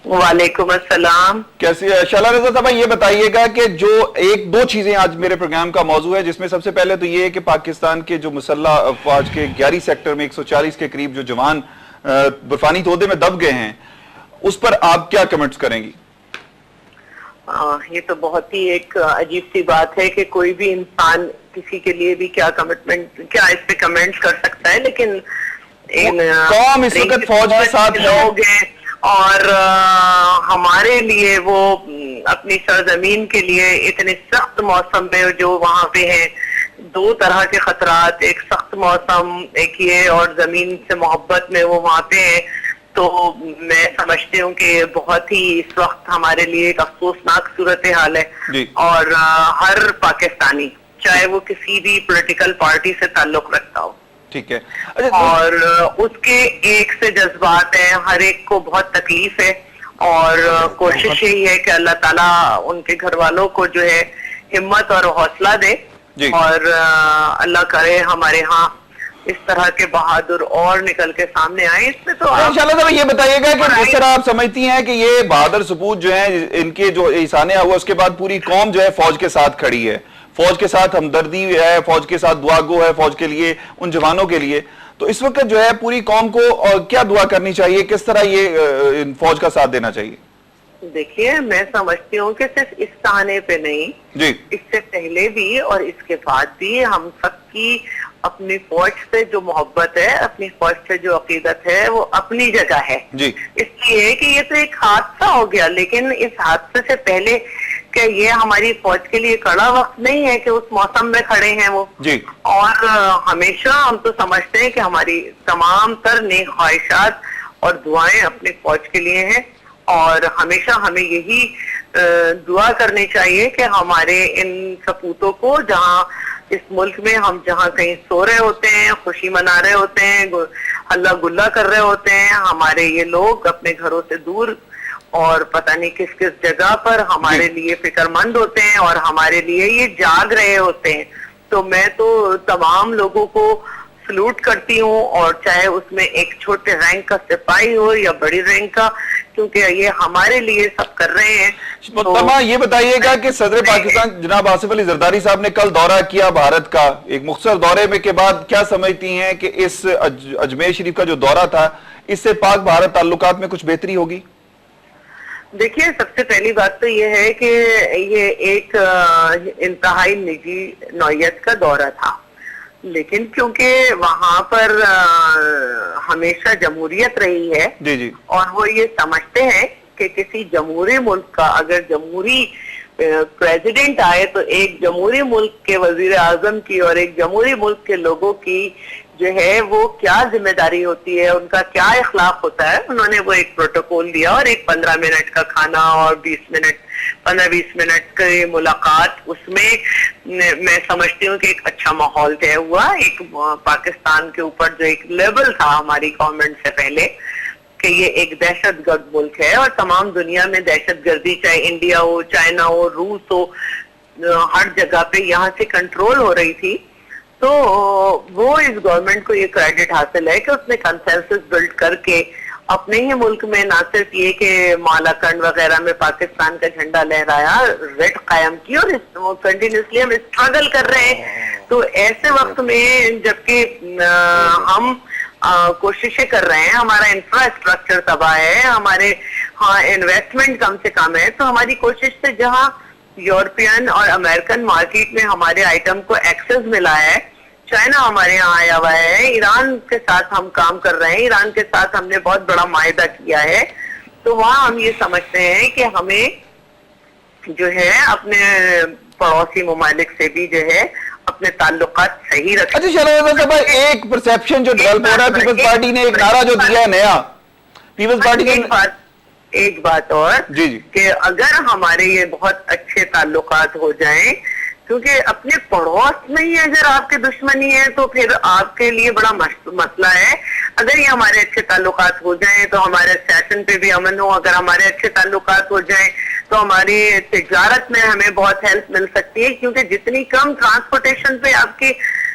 وعلیکم السلام. کیسی ہے شعلہ رضا صاحبہ؟ یہ بتائیے گا کہ جو ایک دو چیزیں آج میرے پروگرام کا موضوع ہے، جس میں سب سے پہلے تو یہ ہے کہ پاکستان کے جو مسلح افواج کے 11 سیکٹر میں 140 کے قریب جو جوان برفانی تودے میں دب گئے ہیں، اس پر آپ کیا کمنٹس کریں گی؟ یہ تو بہت ہی ایک عجیب سی بات ہے کہ کوئی بھی انسان کسی کے لیے بھی کیا اس پہ کمنٹس کر سکتا ہے، لیکن قوم اس وقت فوج کے ساتھ لوگ ہیں اور ہمارے لیے وہ اپنی سرزمین کے لیے اتنے سخت موسم میں جو وہاں پہ ہیں، دو طرح کے خطرات، ایک سخت موسم، ایک یہ، اور زمین سے محبت میں وہ وہاں پہ ہیں. تو میں سمجھتی ہوں کہ بہت ہی اس وقت ہمارے لیے ایک افسوسناک صورتحال ہے. اور ہر پاکستانی چاہے وہ کسی بھی پولیٹیکل پارٹی سے تعلق رکھتا ہو، ٹھیک ہے، اور اس کے ایک سے جذبات ہیں، ہر ایک کو بہت تکلیف ہے، اور کوشش یہی ہے کہ اللہ تعالیٰ ان کے گھر والوں کو جو ہے ہمت اور حوصلہ دے، اور اللہ کرے ہمارے ہاں اس طرح کے بہادر اور نکل کے سامنے آئے. اس میں تو انشاءاللہ صاحب یہ بتائیے گا کہ جس طرح آپ سمجھتی ہیں کہ یہ بہادر سپوت جو ہیں ان کے جو احسانیہ ہوا، اس کے بعد پوری قوم جو ہے فوج کے ساتھ کھڑی ہے، فوج کے ساتھ ہمدردی ہے، فوج کے ساتھ دعا گو ہے فوج کے لیے، ان جوانوں کے لیے، تو اس وقت جو ہے پوری قوم کو کیا دعا کرنی چاہیے؟ کس طرح یہ فوج کا ساتھ دینا چاہیے؟ دیکھیے، میں سمجھتی ہوں کہ صرف اس تانے پہ نہیں، اس سے پہلے بھی اور اس کے بعد بھی ہم سب کی اپنی فوج سے جو محبت ہے، اپنی فوج سے جو عقیدت ہے، وہ اپنی جگہ ہے. اس لیے کہ یہ تو ایک حادثہ ہو گیا، لیکن اس حادثے سے پہلے کہ یہ ہماری فوج کے لیے کڑا وقت نہیں ہے کہ اس موسم میں کھڑے ہیں وہ. اور ہمیشہ ہم تو سمجھتے ہیں کہ ہماری تمام تر نیک خواہشات اور دعائیں اپنی فوج کے لیے ہیں، اور ہمیشہ ہمیں یہی دعا کرنی چاہیے کہ ہمارے ان سپوتوں کو جہاں اس ملک میں ہم جہاں کہیں سو رہے ہوتے ہیں، خوشی منا رہے ہوتے ہیں، اللہ گلہ کر رہے ہوتے ہیں، ہمارے یہ لوگ اپنے گھروں سے دور اور پتہ نہیں کس کس جگہ پر ہمارے لیے فکر مند ہوتے ہیں اور ہمارے لیے یہ جاگ رہے ہوتے ہیں. تو میں تو تمام لوگوں کو سلوٹ کرتی ہوں، اور چاہے اس میں ایک چھوٹے رینک کا سپاہی ہو یا بڑی رینک کا، کیونکہ یہ ہمارے لیے سب کر رہے ہیں. محترمہ یہ بتائیے گا کہ صدر پاکستان جناب آصف علی زرداری صاحب نے کل دورہ کیا بھارت کا، ایک مختصر دورے میں کے بعد کیا سمجھتی ہیں کہ اس اجمیر شریف کا جو دورہ تھا، اس سے پاک بھارت تعلقات میں کچھ بہتری ہوگی؟ دیکھیے، سب سے پہلی بات تو یہ ہے کہ یہ ایک انتہائی نجی نوعیت کا دورہ تھا، لیکن کیونکہ وہاں پر ہمیشہ جمہوریت رہی ہے، اور وہ یہ سمجھتے ہیں کہ کسی جمہوری ملک کا اگر جمہوری پریزیڈنٹ آئے تو ایک جمہوری ملک کے وزیر اعظم کی اور ایک جمہوری ملک کے لوگوں کی جو ہے وہ کیا ذمہ داری ہوتی ہے، ان کا کیا اخلاق ہوتا ہے. انہوں نے وہ ایک پروٹوکول دیا، اور ایک 15 منٹ کا کھانا اور 15-20 منٹ کی ملاقات، اس میں میں سمجھتی ہوں کہ ایک اچھا ماحول طے ہوا. ایک پاکستان کے اوپر جو ایک لیبل تھا ہماری گورنمنٹ سے پہلے کہ یہ ایک دہشت گرد ملک ہے، اور تمام دنیا میں دہشت گردی چاہے انڈیا ہو، چائنا ہو، روس ہو، ہر جگہ پہ یہاں سے کنٹرول ہو رہی تھی. تو وہ اس گورنمنٹ کو یہ کریڈٹ حاصل ہے کہ اس نے کنسنسس بلڈ کر کے اپنے ہی ملک میں نہ صرف یہ کہ مالاکنڈ وغیرہ میں پاکستان کا جھنڈا لہرایا، ریٹ قائم کی، اور کنٹینیوسلی ہم اسٹرگل کر رہے ہیں. تو ایسے وقت میں جبکہ ہم کوششیں کر رہے ہیں، ہمارا انفراسٹرکچر تباہ ہے، ہمارے ہاں انویسٹمنٹ کم سے کم ہے، تو ہماری کوشش سے جہاں یورپین اور امریکن مارکیٹ میں ہمارے آئٹم کو ایکسس ملا ہے، چائنا ہمارے یہاں آیا ہوا ہے، ایران کے ساتھ ہم کام کر رہے ہیں، ایران کے ساتھ ہم نے بہت بڑا معاہدہ کیا ہے. تو وہاں ہم یہ سمجھتے ہیں کہ ہمیں جو ہے اپنے پڑوسی ممالک سے بھی جو ہے اپنے تعلقات صحیح رکھیں. اچھا شعلہ رضا صاحب، ایک پرسیپشن جو ڈیولپ ہو رہا ہے، پیپلز پارٹی نے ایک نعرہ جو دیا ہے نیا، پیپلز پارٹی نے ایک بات اور کہ اگر ہمارے یہ بہت اچھے تعلقات ہو جائیں، کیونکہ اپنے پڑوس میں ہی اگر آپ کی دشمنی ہے تو پھر آپ کے لیے بڑا مسئلہ ہے. اگر یہ ہمارے اچھے تعلقات ہو جائیں تو ہمارے سیشن پہ بھی امن ہو، اگر ہمارے اچھے تعلقات ہو جائیں تو ہماری تجارت میں ہمیں بہت ہیلپ مل سکتی ہے، کیونکہ جتنی کم ٹرانسپورٹیشن پہ آپ کی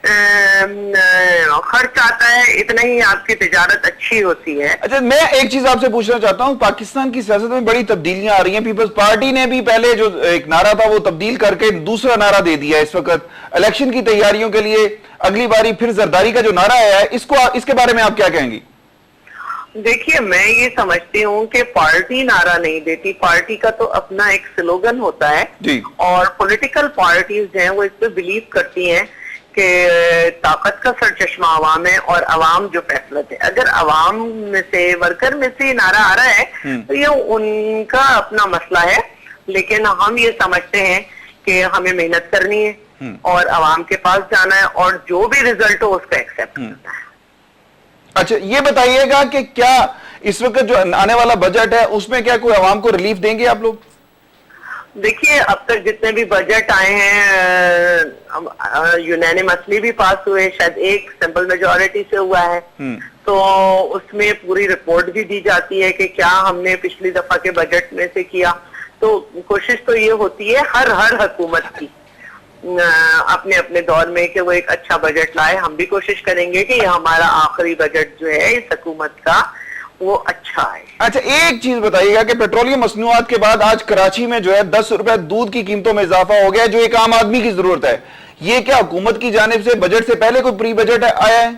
خرچ آتا ہے اتنا ہی آپ کی تجارت اچھی ہوتی ہے. اچھا میں ایک چیز آپ سے پوچھنا چاہتا ہوں, پاکستان کی سیاست میں بڑی تبدیلیاں آ رہی ہیں. پیپلز پارٹی نے بھی پہلے جو ایک نعرہ تھا وہ تبدیل کر کے دوسرا نعرہ دے دیا اس وقت الیکشن کی تیاریوں کے لیے. اگلی باری پھر زرداری کا جو نعرہ آیا ہے اس کے بارے میں آپ کیا کہیں گی؟ دیکھیے میں یہ سمجھتی ہوں کہ پارٹی نعرہ نہیں دیتی, پارٹی کا تو اپنا ایک سلوگن ہوتا ہے جی. اور پولیٹیکل پارٹیز جو ہیں وہ اس پہ بلیو کرتی ہیں کہ طاقت کا سرچشمہ عوام ہے اور عوام جو فیصلہ ہے. اگر عوام میں سے ورکر میں سے نعرہ آ رہا ہے تو یہ ان کا اپنا مسئلہ ہے, لیکن ہم یہ سمجھتے ہیں کہ ہمیں محنت کرنی ہے اور عوام کے پاس جانا ہے اور جو بھی ریزلٹ ہو اس کا ایکسیپٹ کرنا ہے. اچھا یہ بتائیے گا کہ کیا اس وقت جو آنے والا بجٹ ہے اس میں کیا کوئی عوام کو ریلیف دیں گے آپ لوگ؟ دیکھیے اب تک جتنے بھی بجٹ آئے ہیں یونینیمسلی بھی پاس ہوئے, شاید ایک سمپل میجورٹی سے ہوا ہے, تو اس میں پوری رپورٹ بھی دی جاتی ہے کہ کیا ہم نے پچھلی دفعہ کے بجٹ میں سے کیا. تو کوشش تو یہ ہوتی ہے ہر حکومت کی اپنے اپنے دور میں کہ وہ ایک اچھا بجٹ لائے. ہم بھی کوشش کریں گے کہ یہ ہمارا آخری بجٹ جو ہے اس حکومت کا وہ اچھا ہے. اچھا ایک چیز بتائیے گا کہ پیٹرولیم مصنوعات کے بعد آج کراچی میں جو ہے 10 روپے دودھ کی قیمتوں میں اضافہ ہو گیا جو ایک عام آدمی کی ضرورت ہے. یہ کیا حکومت کی جانب سے بجٹ سے پہلے کوئی پری بجٹ آیا ہے؟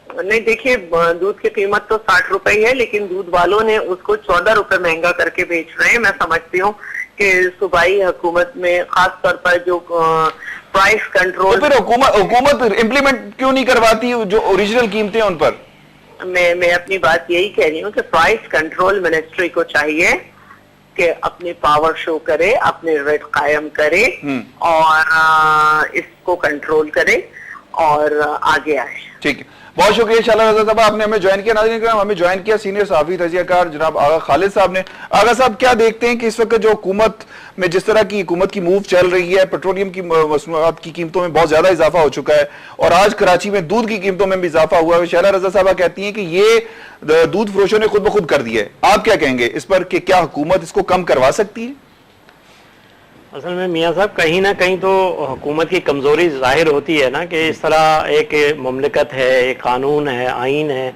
نہیں دیکھیے دودھ کی قیمت تو 60 روپے ہی ہے, لیکن دودھ والوں نے اس کو 14 روپے مہنگا کر کے بیچ رہے ہیں. میں سمجھتی ہوں کہ صوبائی حکومت میں خاص طور پر جو پرائس کنٹرول, پھر حکومت امپلیمنٹ کیوں نہیں کرواتی جو اوریجنل قیمتیں ان پر؟ میں اپنی بات یہی کہہ رہی ہوں کہ پرائس کنٹرول منسٹری کو چاہیے کہ اپنی پاور شو کرے, اپنے ریٹ قائم کرے اور اس کو کنٹرول کرے اور آگے آئے. ٹھیک ہے, بہت شکریہ انشاءاللہ رضا صاحب آپ نے ہمیں جوائن کیا. ناظرین کرام ہمیں جوائن کیا سینئر صحافی تجزیہ کار جناب آغا خالد صاحب نے. آغا صاحب کیا دیکھتے ہیں کہ اس وقت جو حکومت میں جس طرح کی حکومت کی موو چل رہی ہے, پیٹرولیم کی مصنوعات کی قیمتوں میں بہت زیادہ اضافہ ہو چکا ہے اور آج کراچی میں دودھ کی قیمتوں میں بھی اضافہ ہوا ہے. شہلا رضا صاحبہ کہتی ہیں کہ یہ دودھ فروشوں نے خود بخود کر دیا ہے. آپ کیا کہیں گے اس پر کہ کیا حکومت اس کو کم کروا سکتی ہے؟ اصل میں میاں صاحب کہیں نہ کہیں تو حکومت کی کمزوری ظاہر ہوتی ہے نا, کہ اس طرح ایک مملکت ہے, ایک قانون ہے, آئین ہے,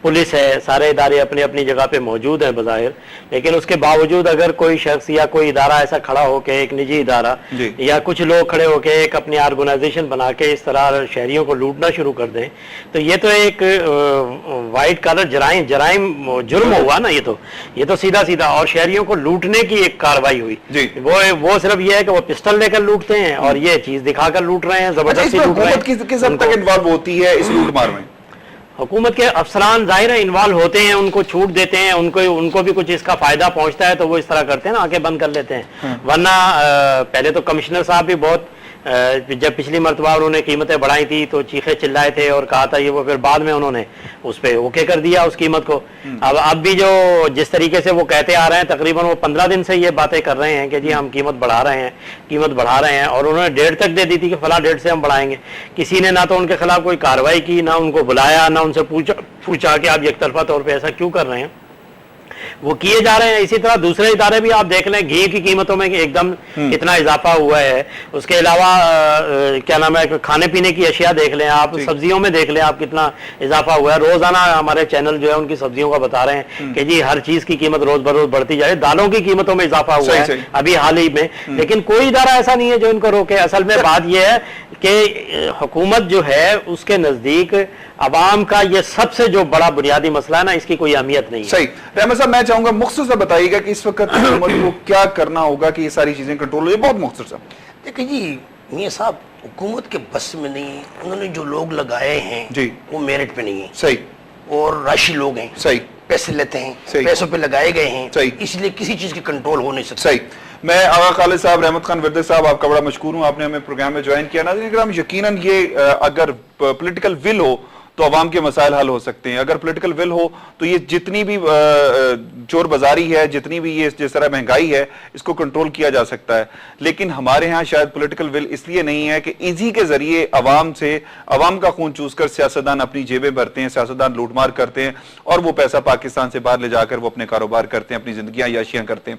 پولیس ہے, سارے ادارے اپنی اپنی جگہ پہ موجود ہیں بظاہر, لیکن اس کے باوجود اگر کوئی شخص یا کوئی ادارہ ایسا کھڑا ہو کے, ایک نجی ادارہ یا کچھ لوگ کھڑے ہو کے ایک اپنی آرگنائزیشن بنا کے اس طرح شہریوں کو لوٹنا شروع کر دیں, تو یہ تو ایک وائٹ کالر جرم ہوا نا. یہ تو سیدھا اور شہریوں کو لوٹنے کی ایک کاروائی ہوئی. وہ صرف یہ ہے کہ وہ پسٹل لے کر لوٹتے ہیں اور یہ چیز دکھا کر لوٹ رہے ہیں, زبردستی لوٹ رہے ہیں. حکومت کس حد تک انوالو ہوتی ہے اس لوٹ مار میں؟ حکومت کے افسران ظاہر ہے انوالو ہوتے ہیں, ان کو چھوٹ دیتے ہیں, ان کو بھی کچھ اس کا فائدہ پہنچتا ہے تو وہ اس طرح کرتے ہیں نا, آنکھیں بند کر لیتے ہیں. ورنہ پہلے تو کمشنر صاحب بھی بہت, جب پچھلی مرتبہ انہوں نے قیمتیں بڑھائی تھی تو چیخے چلائے تھے اور کہا تھا یہ وہ, پھر بعد میں انہوں نے اس پہ اوکے کر دیا اس قیمت کو. اب بھی جو جس طریقے سے وہ کہتے آ رہے ہیں تقریباً وہ 15 دن سے یہ باتیں کر رہے ہیں کہ جی ہم قیمت بڑھا رہے ہیں اور انہوں نے ڈیٹ تک دے دی تھی کہ فلاں ڈیٹ سے ہم بڑھائیں گے. کسی نے نہ تو ان کے خلاف کوئی کارروائی کی, نہ ان کو بلایا, نہ ان سے پوچھا کہ آپ یک طرفہ طور پہ ایسا کیوں کر رہے ہیں. وہ کیے جا رہے ہیں. اسی طرح دوسرے ادارے بھی آپ دیکھ لیں, گھی کی قیمتوں میں ایک دم کتنا اضافہ ہوا ہے. اس کے علاوہ کیا نام ہے, کھانے پینے کی اشیاء دیکھ لیں آپ, سبزیوں میں دیکھ لیں آپ کتنا اضافہ ہوا ہے. روزانہ ہمارے چینل جو ہے ان کی سبزیوں کا بتا رہے ہیں کہ جی ہر چیز کی قیمت روز بروز بڑھتی جائے. دالوں کی قیمتوں میں اضافہ ہوا ہے ابھی حال ہی میں, لیکن کوئی ادارہ ایسا نہیں ہے جو ان کو روکے. اصل میں بات یہ ہے کہ حکومت جو ہے اس کے نزدیک عوام کا یہ سب سے جو بڑا بنیادی مسئلہ ہے نا, اس کی کوئی اہمیت نہیں ہے. صحیح. رحمت صاحب میں چاہوں گا مختصر بتائیے گا کہ اس وقت حکومت کو کیا کرنا ہوگا کہ یہ ساری چیزیں کنٹرول ہو جائے. بہت مختصر صاحب. دیکھیں جی میاں صاحب, حکومت کے بس میں نہیں, انہوں نے جو لوگ لگائے ہیں وہ میرٹ پہ نہیں ہیں. صحیح. اور راشی لوگ ہیں. صحیح. پیسے لیتے ہیں, پیسوں پہ لگائے گئے ہیں, اس لیے کسی چیز کی کنٹرول ہو نہیں سکتا. صحیح. میں آغا خالد صاحب, رحمت خان وردی صاحب, آپ کا بڑا مشکور ہوں, آپ نے ہمیں پروگرام میں جوائن کیا. ناظرین کرام یقیناً یہ اگر پولیٹیکل ول ہو تو عوام کے مسائل حل ہو سکتے ہیں. اگر پولیٹیکل ول ہو تو یہ جتنی بھی چور بازاری ہے, جتنی بھی یہ جس طرح مہنگائی ہے, اس کو کنٹرول کیا جا سکتا ہے. لیکن ہمارے ہاں شاید پولیٹیکل ول اس لیے نہیں ہے کہ ایزی کے ذریعے عوام کا خون چوس کر سیاستدان اپنی جیبیں بھرتے ہیں, سیاستدان لوٹ مار کرتے ہیں اور وہ پیسہ پاکستان سے باہر لے جا کر وہ اپنے کاروبار کرتے ہیں, اپنی زندگیاں عیاشیاں کرتے ہیں.